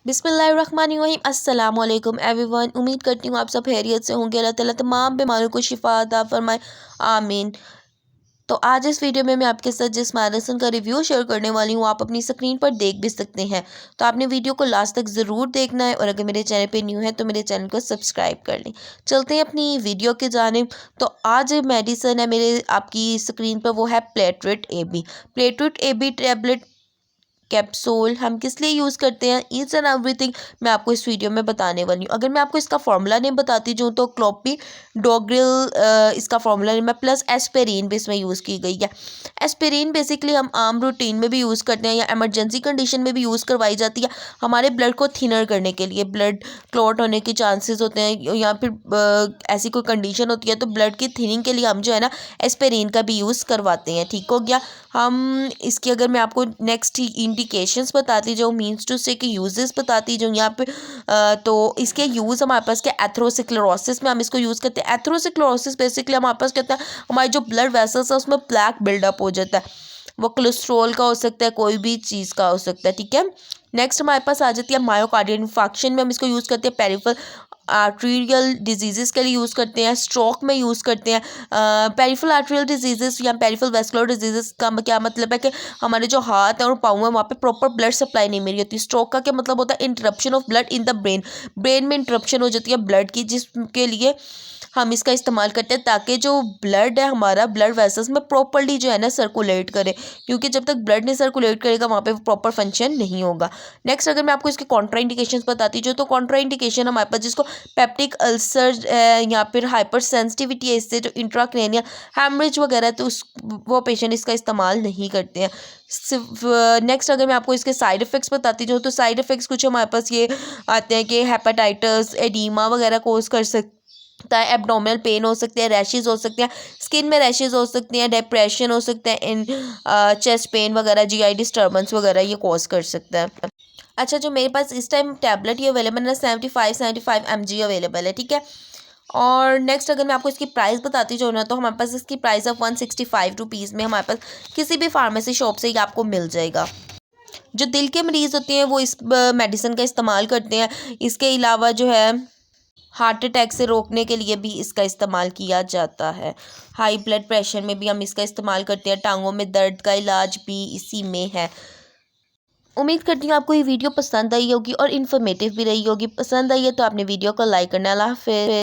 बिस्मिल्लाहिर्रहमानिर्रहीम अस्सलाम वालेकुम एवरीवन। उम्मीद करती हूँ आप सब खैरियत से होंगे। अल्लाह ताला तमाम बीमारियों को शिफा अता फरमाए, आमीन। तो आज इस वीडियो में मैं आपके साथ जिस मैडिसिन का रिव्यू शेयर करने वाली हूँ, आप अपनी स्क्रीन पर देख भी सकते हैं। तो आपने वीडियो को लास्ट तक ज़रूर देखना है, और अगर मेरे चैनल पे न्यू है तो मेरे चैनल को सब्सक्राइब कर लें। चलते हैं अपनी वीडियो की जानिब। तो आज मेडिसिन है मेरे आपकी स्क्रीन पर, वो है platelet A B. Platelet A B tablet capsule हम किस लिए यूज़ करते हैं, ईच एंड एवरीथिंग मैं आपको इस वीडियो में बताने वाली हूँ। अगर मैं आपको इसका फार्मूला नेम बताती जाऊँ तो क्लोपी डोग्रिल इसका फार्मूला नेम है, प्लस एस्पिरिन भी इसमें यूज़ की गई है। एस्पिरिन बेसिकली हम आम रूटीन में भी यूज़ करते हैं या इमरजेंसी कंडीशन में भी यूज़ करवाई जाती है हमारे ब्लड को थिनर करने के लिए। ब्लड क्लॉट होने के चांसेस होते हैं या फिर ऐसी कोई कंडीशन होती है तो ब्लड की थिनिंग के लिए हम जो है ना एस्पिरिन का भी यूज़ करवाते हैं। ठीक हो गया। हम इसकी अगर मैं आपको नेक्स्ट इंडिकेशंस बताती जाऊँ, मीन्स टू से कि यूजेस बताती जाऊँ यहाँ पे, तो इसके यूज़ हमारे पास के एथेरोस्क्लेरोसिस में हम इसको यूज़ करते हैं। एथेरोस्क्लेरोसिस बेसिकली हमारे पास कहते हैं हमारे जो ब्लड वेसल्स है उसमें प्लैक बिल्डअप हो जाता है। वो कोलेस्ट्रॉल का हो सकता है, कोई भी चीज़ का हो सकता है। ठीक है। नेक्स्ट हमारे पास आ जाती है मायोकार्डियल इन्फार्क्शन में हम इसको यूज़ करते हैं। पेरिफेरल आर्टीरियल डिजीज़ के लिए यूज़ करते हैं। स्ट्रोक में यूज़ करते हैं। पेरिफेरल आर्टीरियल डिजीज़ या पेरिफेरल वैस्कुलर डिजीज़ का क्या मतलब है कि हमारे जो हाथ है और पाँव है वहाँ पे प्रॉपर ब्लड सप्लाई नहीं मिल रही होती। स्ट्रोक का क्या मतलब होता है, interruption of blood in the brain. Brain में इंटरप्शन हो जाती है ब्लड की, जिसके लिए हम इसका इस्तेमाल करते हैं ताकि जो ब्लड है हमारा ब्लड वेसल्स में प्रॉपरली जो है ना सर्कुलेट करे, क्योंकि जब तक ब्लड नहीं सर्कुलेट करेगा वहाँ पे प्रॉपर फंक्शन नहीं होगा। नेक्स्ट अगर मैं आपको इसके कॉन्ट्रा इंडिकेशन बताती हूँ तो कॉन्ट्रा इंडिकेशन हमारे पास जिसको पेप्टिक अल्सर या फिर हाइपर सेंसिटिविटी है, इससे जो इंट्राक्रेनियल हैमरेज वगैरह है तो उस वो पेशेंट इसका इस्तेमाल नहीं करते हैं। नेक्स्ट अगर मैं आपको इसके साइड इफ़ेक्ट्स बताती हूँ तो साइड इफ़ेक्ट्स कुछ हमारे पास ये आते हैं कि हेपेटाइटिस, एडीमा वगैरह कोज कर सकता है, एब्डोमिनल पेन हो सकते हैं, रैशेज हो सकते हैं, स्किन में रैशेज हो सकते हैं, डिप्रेशन हो सकता है, इन चेस्ट पेन वगैरह, जीआई डिस्टर्बेंस वगैरह ये कॉज कर सकता है। अच्छा, जो मेरे पास इस टाइम टैबलेट ये अवेलेबल है 75 mg अवेलेबल है। ठीक है। और नेक्स्ट अगर मैं आपको इसकी प्राइस बताती जाऊँ ना तो हमारे पास इसकी प्राइस ऑफ 165 रुपीज़ में हमारे पास किसी भी फार्मेसी शॉप से ये आपको मिल जाएगा। जो दिल के मरीज़ होते हैं वो इस मेडिसिन का इस्तेमाल करते हैं। इसके अलावा जो है हार्ट अटैक से रोकने के लिए भी इसका इस्तेमाल किया जाता है। हाई ब्लड प्रेशर में भी हम इसका इस्तेमाल करते हैं। टांगों में दर्द का इलाज भी इसी में है। उम्मीद करती हूँ आपको ये वीडियो पसंद आई होगी और इन्फॉर्मेटिव भी रही होगी। पसंद आई है तो आपने वीडियो को लाइक करना। अल्लाह हाफ़िज़।